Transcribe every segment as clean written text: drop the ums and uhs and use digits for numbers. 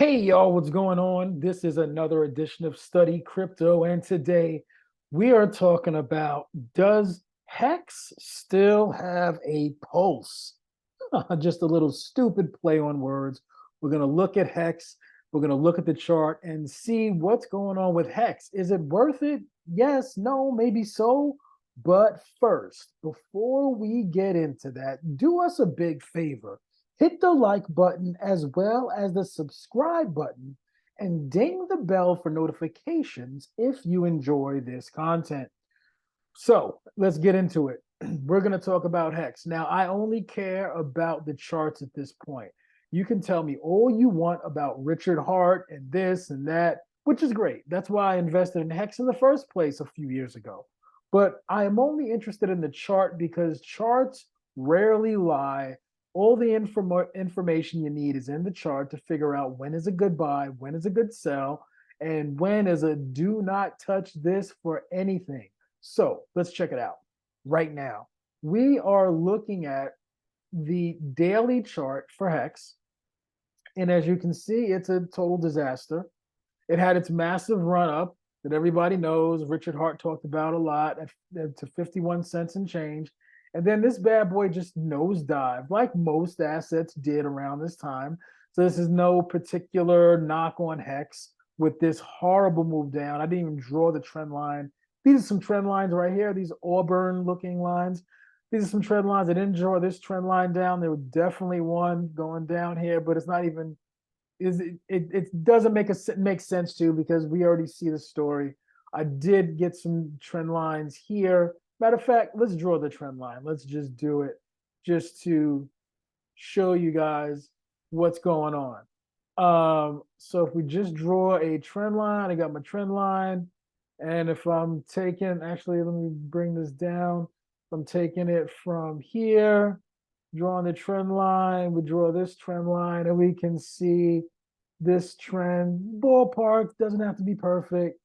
Hey y'all, what's going on? This is another edition of Study Crypto, and today we are talking about, does HEX still have a pulse? Just a little stupid play on words. We're going to look at HEX, we're going to look at the chart and see what's going on with HEX. Is it worth it? Yes, no, maybe so. But first, before we get into that, do us a big favor. Hit the like button as well as the subscribe button and ding the bell for notifications if you enjoy this content. So let's get into it. We're going to talk about HEX. Now, I only care about the charts at this point. You can tell me all you want about Richard Hart and this and that, which is great. That's why I invested in HEX in the first place a few years ago. But I am only interested in the chart because charts rarely lie. All the information you need is in the chart to figure out when is a good buy, when is a good sell, and when is a do not touch this for anything. So let's check it out right now. We are looking at the daily chart for HEX. And as you can see, it's a total disaster. It had its massive run up that everybody knows. Richard Hart talked about a lot to 51 cents and change. And then this bad boy just nosedived, like most assets did around this time. So this is no particular knock on HEX with this horrible move down. I didn't even draw the trend line. These are some trend lines right here, these Auburn looking lines. These are some trend lines. I didn't draw this trend line down. There was definitely one going down here, but it's not even it doesn't make sense to because we already see the story. I did get some trend lines here. Matter of fact, let's draw the trend line. Let's just do it just to show you guys what's going on. So if we just draw a trend line, I got my trend line. And if I'm taking, actually, let me bring this down. If I'm taking it from here, drawing the trend line, we draw this trend line, and we can see this trend ballpark. Doesn't have to be perfect.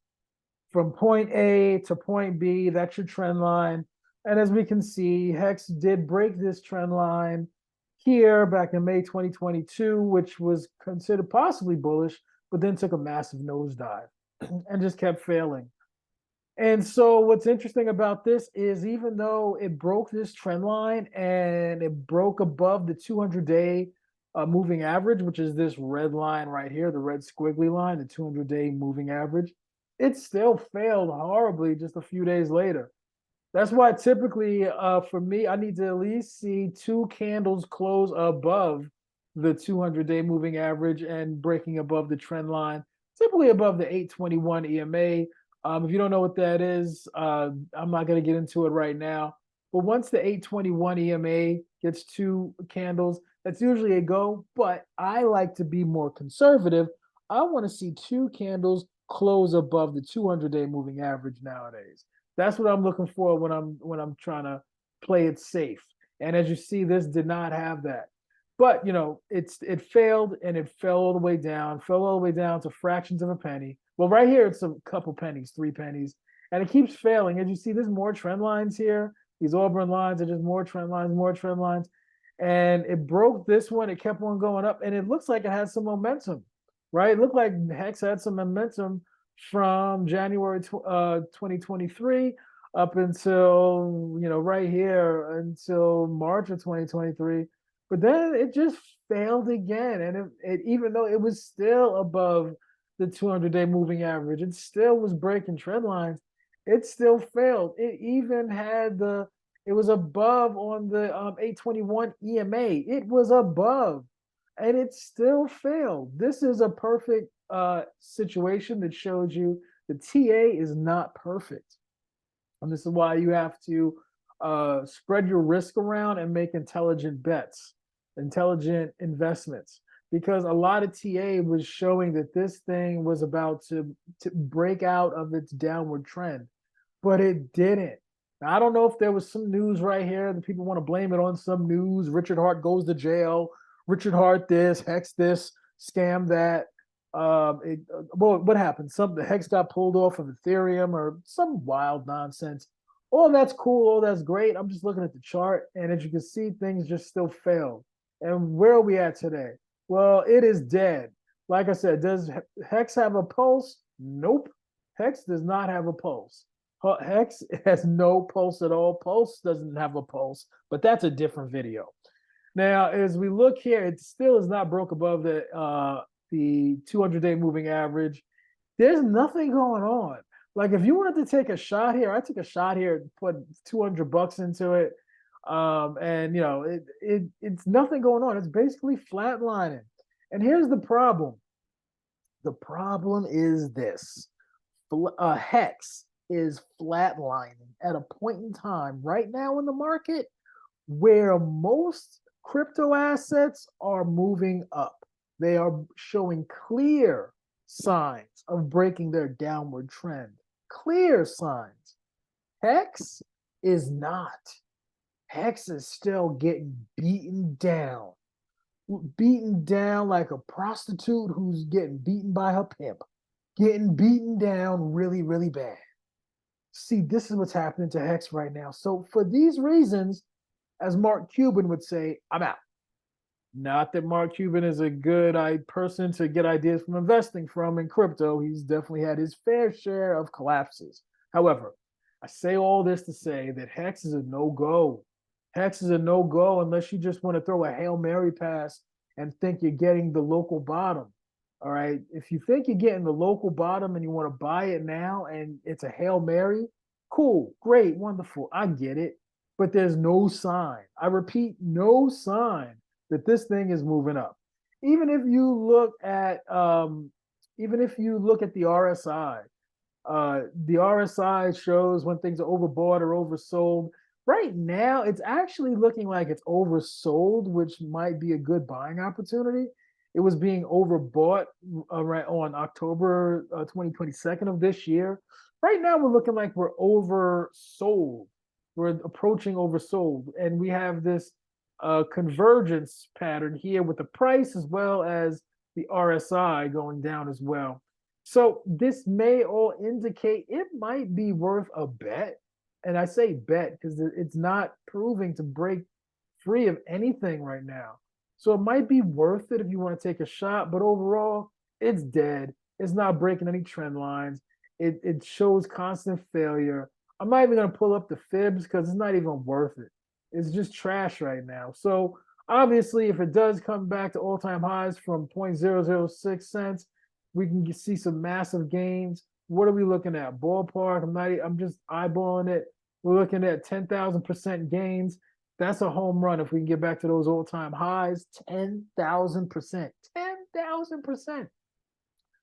From point A to point B, that's your trend line. And as we can see, HEX did break this trend line here back in May 2022, which was considered possibly bullish, but then took a massive nosedive and just kept failing. And so what's interesting about this is even though it broke this trend line and it broke above the 200-day moving average, which is this red line right here, the red squiggly line, the 200-day moving average, it still failed horribly just a few days later. That's why typically for me, I need to at least see two candles close above the 200-day moving average and breaking above the trend line, typically above the 821 EMA. If you don't know what that is, I'm not going to get into it right now. But once the 821 EMA gets two candles, that's usually a go. But I like to be more conservative. I want to see two candles close above the 200-day moving average nowadays. That's what I'm looking for when I'm trying to play it safe. And as you see, this did not have that. But it failed and it fell all the way down, fell all the way down to fractions of a penny. Well, right here it's a couple pennies, 3 pennies, and it keeps failing. As you see, there's more trend lines here. These Auburn lines are just more trend lines, more trend lines. And it broke this one, it kept on going up, and it looks like it has some momentum, right? It looked like HEX had some momentum from January 2023 up until right here until March of 2023, but then it just failed again. And it even though it was still above the 200-day moving average, it still was breaking trend lines. It still failed. It even had it was above on the 821 EMA. It was above and it still failed. This is a perfect situation that shows you the TA is not perfect. And this is why you have to spread your risk around and make intelligent bets, intelligent investments. Because a lot of TA was showing that this thing was about to break out of its downward trend, but it didn't. Now, I don't know if there was some news right here that people want to blame it on some news. Richard Hart goes to jail. Richard Hart this, HEX this, scam that. Well, what happened? The HEX got pulled off of Ethereum or some wild nonsense. All that's cool. All that's great. I'm just looking at the chart, and as you can see, things just still failed. And where are we at today? Well, it is dead. Like I said, does Hex have a pulse? Nope. Hex does not have a pulse. Hex has no pulse at all. Pulse doesn't have a pulse, but that's a different video. Now, as we look here, it still is not broke above the 200-day moving average. There's nothing going on. Like if you wanted to take a shot here, I took a shot here, put $200 into it, and it's nothing going on. It's basically flatlining. And here's the problem. The problem is this: Hex is flatlining at a point in time right now in the market where most crypto assets are moving up. They are showing clear signs of breaking their downward trend. Clear signs. Hex is not. Hex is still getting beaten down like a prostitute who's getting beaten by her pimp, getting beaten down really, really bad. See, this is what's happening to Hex right now. So for these reasons, as Mark Cuban would say, I'm out. Not that Mark Cuban is a good person to get ideas from investing from in crypto. He's definitely had his fair share of collapses. However, I say all this to say that Hex is a no-go. Hex is a no-go unless you just want to throw a Hail Mary pass and think you're getting the local bottom. All right. If you think you're getting the local bottom and you want to buy it now and it's a Hail Mary, cool, great, wonderful. I get it. But there's no sign. I repeat, no sign that this thing is moving up. Even if you look at the RSI shows when things are overbought or oversold. Right now, it's actually looking like it's oversold, which might be a good buying opportunity. It was being overbought right on October 2022 of this year. Right now, we're looking like we're oversold. We're approaching oversold, and we have this convergence pattern here with the price as well as the RSI going down as well. So this may all indicate it might be worth a bet. And I say bet because it's not proving to break free of anything right now. So it might be worth it if you want to take a shot, but overall, it's dead. It's not breaking any trend lines. It shows constant failure. I'm not even going to pull up the fibs because it's not even worth it. It's just trash right now. So obviously, if it does come back to all-time highs from 0.006 cents, we can see some massive gains. What are we looking at? Ballpark. I'm just eyeballing it. We're looking at 10,000% gains. That's a home run if we can get back to those all-time highs. 10,000%. 10,000%.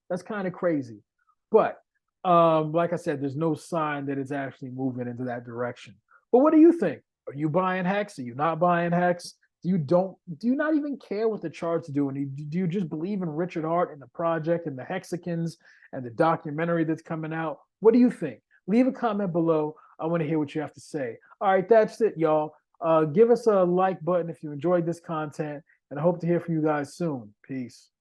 That's kind of crazy. But like I said, there's no sign that it's actually moving into that direction. But what do you think? Are you buying Hex? Are you not buying Hex? Do you not even care what the chart's doing? Do you just believe in Richard Hart and the project and the Hexicans and the documentary that's coming out? What do you think? Leave a comment below. I want to hear what you have to say. All right, that's it, y'all. Give us a like button if you enjoyed this content, and I hope to hear from you guys soon. Peace.